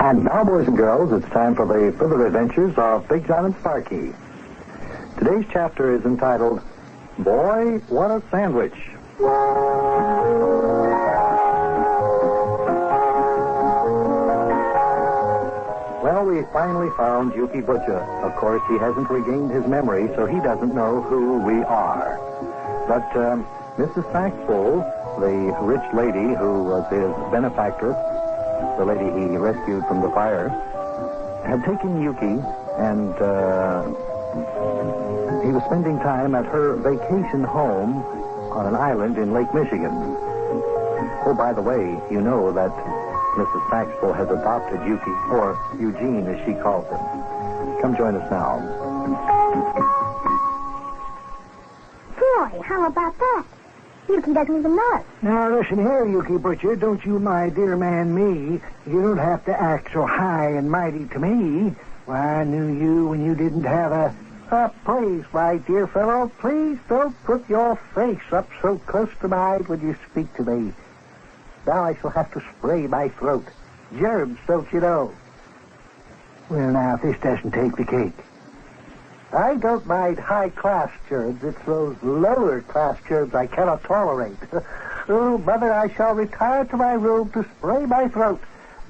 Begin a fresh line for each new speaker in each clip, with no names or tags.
And now, boys and girls, it's time for the further adventures of Big Jon and Sparkie. Today's chapter is entitled, Boy, What a Sandwich. Well, we finally found Yuki Butcher. Of course, he hasn't regained his memory, so he doesn't know who we are. But Mrs. Saxful, the rich lady who was his benefactress, the lady he rescued from the fire, had taken Yuki, and he was spending time at her vacation home on an island in Lake Michigan. Oh, by the way, you know that Mrs. Saxful has adopted Yuki, or Eugene as she calls him. Come join us now.
Boy, how about that? Yuki doesn't even know us.
Now, listen here, Yuki Butcher. Don't you, my dear man, me. You don't have to act so high and mighty to me. Why, I knew you when you didn't have a... please, my dear fellow, please don't put your face up so close to mine when you speak to me. Now I shall have to spray my throat. Germs, don't you know? Well, now, if this doesn't take the cake. I don't mind high-class germs. It's those lower-class germs I cannot tolerate. Oh, Mother, I shall retire to my room to spray my throat.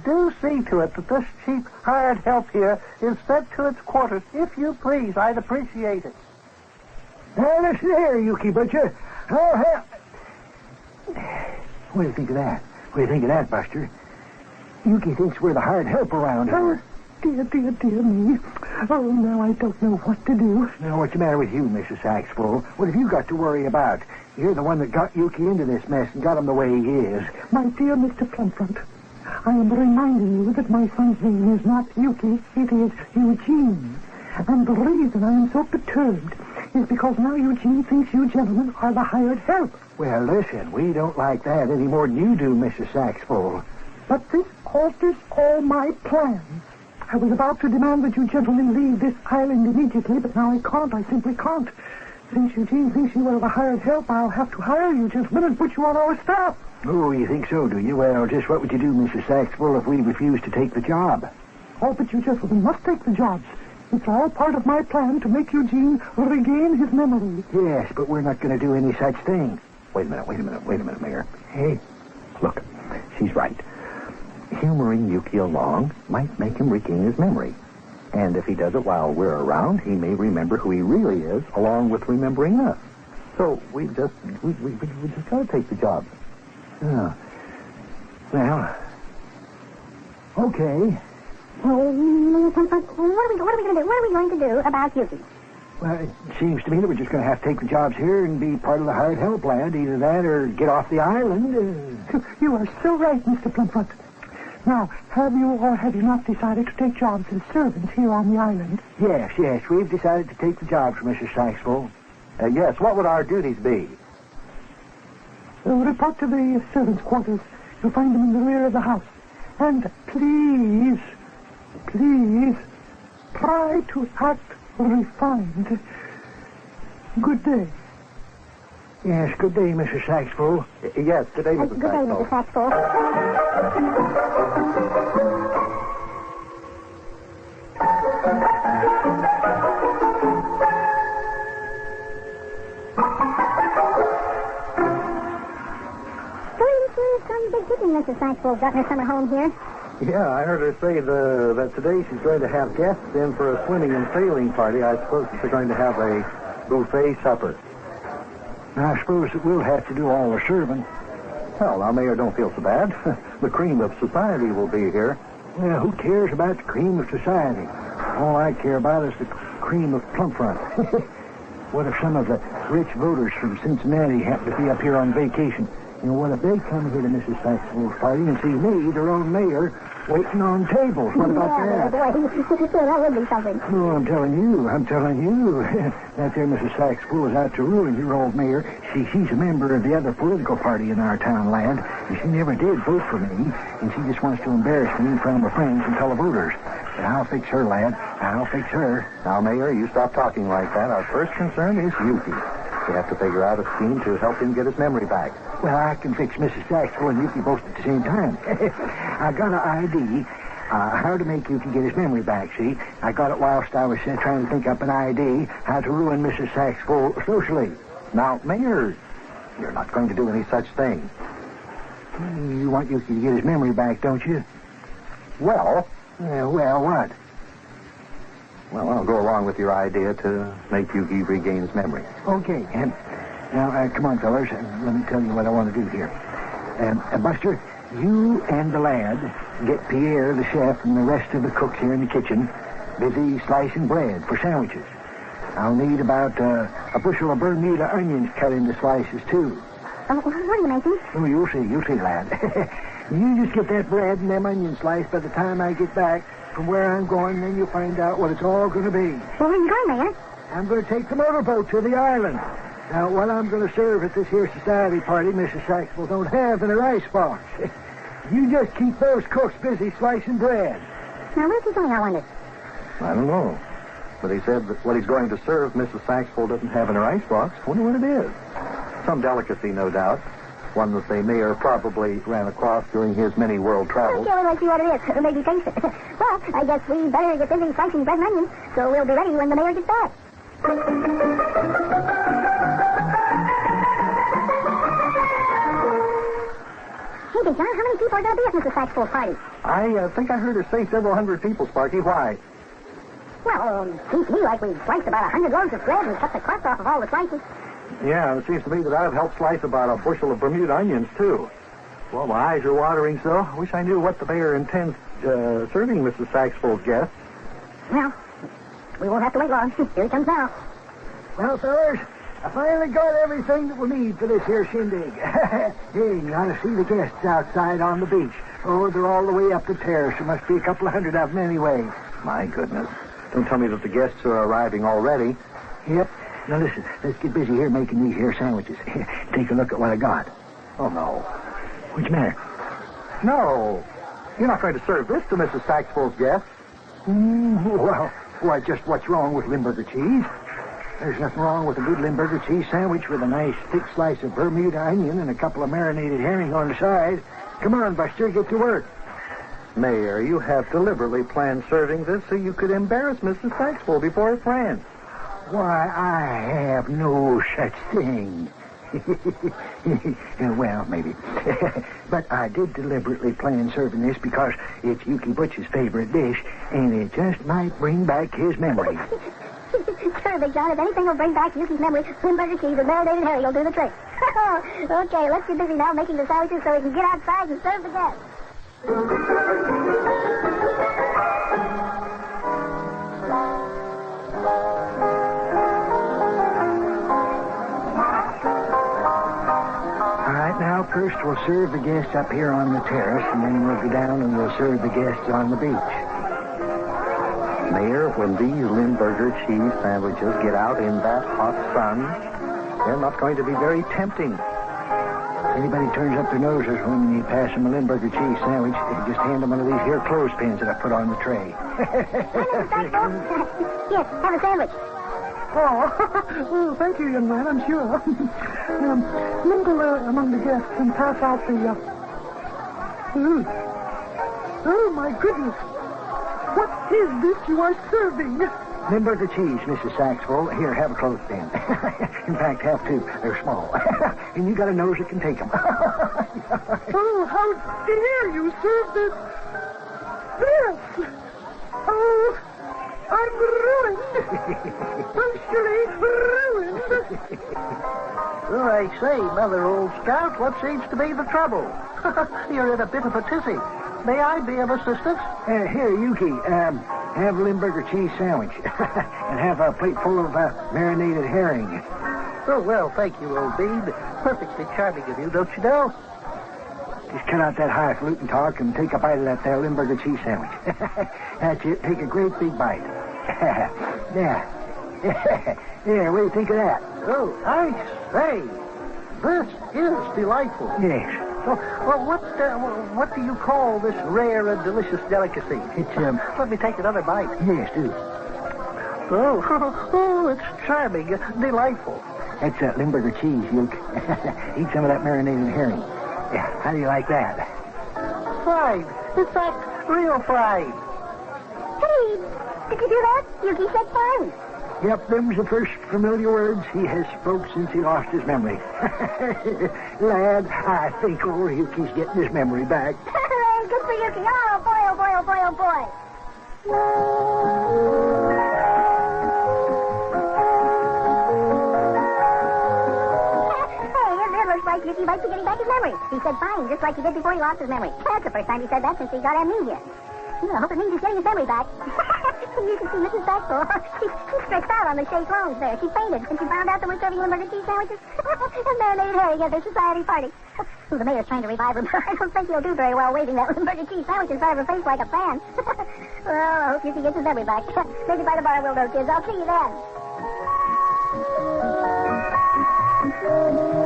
Do see to it that this cheap hired help here is sent to its quarters. If you please, I'd appreciate it. Now, listen here, Yuki Butcher. Oh, hell... What do you think of that? What do you think of that, Buster? Yuki thinks we're the hired help around here.
Dear me. Oh, now I don't know what to do.
Now, what's the matter with you, Mrs. Saxful? What have you got to worry about? You're the one that got Yuki into this mess and got him the way he is.
My dear Mr. Plumfront, I am reminding you that my son's name is not Yuki, it is Eugene. And the reason I am so perturbed is because now Eugene thinks you gentlemen are the hired help.
Well, listen, we don't like that any more than you do, Mrs. Saxful.
But this alters all my plans. I was about to demand that you gentlemen leave this island immediately, but now I can't. I simply can't. Since Eugene thinks you are the hired help, I'll have to hire you gentlemen and put you on our staff.
Oh, you think so, do you? Well, just what would you do, Mrs. Saxful, if we refused to take the job?
Oh, but you gentlemen must take the jobs. It's all part of my plan to make Eugene regain his memory.
Yes, but we're not going to do any such thing. Wait a minute, Mayor. Hey, look, she's right. Humoring Yuki along might make him regain his memory. And if he does it while we're around, he may remember who he really is, along with remembering us. So we just got to take the job. Oh. Well, okay.
What are we going to do? What are we going to do about Yuki?
Well, it seems to me that we're just going to have to take the jobs here and be part of the hired help land. Either that or get off the island.
You are so right, Mr. Plumfront. Now, have you or have you not decided to take jobs as servants here on the island?
Yes, we've decided to take the jobs, Mrs. Saxful.
Yes, what would our duties be?
Report to the servants' quarters. You'll find them in the rear of the house. And please, try to act refined. Good day.
Yes, good day, Mrs. Saxful.
Yes, good day, Mrs. Saxful.
Good day, Mrs. Saxful. Some big kicking Mrs. Saxful's got in her summer home here.
Yeah, I heard her say that today she's going to have guests in for a swimming and sailing party. I suppose that they're going to have a buffet supper.
I suppose that we'll have to do all the serving.
Well, now, Mayor, don't feel so bad. The cream of society will be here.
Well, who cares about the cream of society? All I care about is the cream of Plumfront. What if some of the rich voters from Cincinnati happen to be up here on vacation? You know, what if they come here to Mrs. Saxful's party and see me, their own mayor, waiting on tables? What about that?
Boy, that would be something.
Oh, I'm telling you. That there Mrs. Saxful is out to ruin your old mayor. She's a member of the other political party in our town, lad. And she never did vote for me, and she just wants to embarrass me in front of her friends and fellow voters. But I'll fix her, lad. I'll fix her.
Now, Mayor, you stop talking like that. Our first concern is Yuki. We have to figure out a scheme to help him get his memory back.
Well, I can fix Mrs. Saxful and Yuki both at the same time. I got an ID. How to make Yuki get his memory back, see? I got it whilst I was trying to think up an idea how to ruin Mrs. Saxful socially.
Now, Mayor, you're not going to do any such thing.
You want Yuki to get his memory back, don't you?
Well,
Well, what?
well, I'll go along with your idea to make Yuki regain his memory.
Okay. Now, come on, fellas. Let me tell you what I want to do here. Buster, you and the lad get Pierre, the chef, and the rest of the cooks here in the kitchen busy slicing bread for sandwiches. I'll need about a bushel of Bermuda onions cut into slices, too.
What are you making?
Oh, you'll see, lad. You just get that bread and them onions sliced by the time I get back from where I'm going, then you'll find out what it's all going to be.
Well, where are you going, Mayor?
I'm going to take the motorboat to the island. Now, what I'm going to serve at this here society party, Mrs. Saxwell don't have in her icebox. You just keep those cooks busy slicing bread.
Now, where's he going, I wonder?
I don't know. But he said that what he's going to serve Mrs. Saxful doesn't have in her icebox. Wonder what it is. Some delicacy, no doubt. One that the mayor probably ran across during his many world travels.
Okay, well, let's see what it is. Maybe taste it. Well, I guess we better get busy slicing bread and onions, so we'll be ready when the mayor gets back. Hey, Big John, how many people are going to be at Mrs. Saxful's party?
I think I heard her say several hundred people, Sparky. Why?
Well, seems to me like we sliced about 100 loaves of bread and cut the crust off of all the slices.
Yeah, it seems to me that I've helped slice about a bushel of Bermuda onions, too. Well, my eyes are watering so. I wish I knew what the mayor intends serving Mrs. Saxful's guests.
Well, we won't have to wait long. Here he comes now.
Well, fellas, I finally got everything that we need for this here shindig. Hey, you ought to see the guests outside on the beach. Oh, they're all the way up the terrace. There must be a couple of hundred of them anyway.
My goodness. Don't tell me that the guests are arriving already.
Yep. Now, listen, let's get busy here making these here sandwiches. Take a look at what I got.
Oh, no.
What's the matter?
No. You're not going to serve this to Mrs. Saxful's guests.
Well, why, just what's wrong with Limburger cheese? There's nothing wrong with a good Limburger cheese sandwich with a nice thick slice of Bermuda onion and a couple of marinated herring on the side. Come on, Buster, get to work.
Mayor, you have deliberately planned serving this so you could embarrass Mrs. Saxful before her friends.
Why, I have no such thing. Well, maybe. But I did deliberately plan serving this because it's Yuki Butch's favorite dish, and it just might bring back his memory.
Sure, Big John, if anything will bring back Yuki's memory, Limburger cheese and marinated herring will do the trick. Okay, let's get busy now making the sandwiches so we can get outside and serve the guests.
All right, now, first we'll serve the guests up here on the terrace, and then we'll go down and we'll serve the guests on the beach.
Mayor, when these Limburger cheese sandwiches get out in that hot sun, they're not going to be very tempting.
Anybody turns up their noses when you pass them a Limburger cheese sandwich, they just hand them one of these here clothespins that I put on the tray.
Yes, have a sandwich.
Oh, thank you, young man, I'm sure. Mingle among the guests and pass out the, Oh, my goodness. What is this you are serving?
Limburger cheese, Mrs. Saxful. Here, have a clothespin. In fact, have two. They're small. And you got a nose that can take them.
Oh, how dare you serve this? This! Oh, I'm ruined. Partially ruined.
So I say, Mother Old Scout, what seems to be the trouble? You're in a bit of a tizzy. May I be of assistance?
Here, Yuki, have a Limburger cheese sandwich. And have a plate full of marinated herring.
Oh, well, thank you, old bean. Perfectly charming of you, don't you know?
Just cut out that highfalutin talk and take a bite of that there Limburger cheese sandwich. That's it. Take a great big bite. Yeah. Yeah, what do you think of that?
Oh, I say, this is delightful.
Yes.
Well, what do you call this rare and delicious delicacy?
It's,
Let me take another bite.
Yes, do.
Oh, it's charming, delightful.
That's Limburger cheese, Yuke. Eat some of that marinated herring. Yeah, how do you like that?
Fine. In fact, real fine.
Hey, did you do that? Yuki said fine.
Yep, them's the first familiar words he has spoke since he lost his memory. Lad, I think old Yuki's getting his memory back.
Good for Yuki. Oh, boy, oh, boy, oh, boy, oh, boy. Hey, it looks like Yuki might be getting back his memory. He said fine, just like he did before he lost his memory. That's the first time he said that since he got amnesia. I hope it means he's getting his memory back. You can see Mrs. Stackpole. She's stretched out on the shake lounge there. She fainted when she found out that we're serving Limburger cheese sandwiches and marinated herring at their society party. The mayor's trying to revive her, but I don't think he'll do very well waving that Limburger cheese sandwich in front of her face like a fan. Well, I hope Yuki gets his memory back. Maybe by the bar we'll know, kids. I'll see you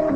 then.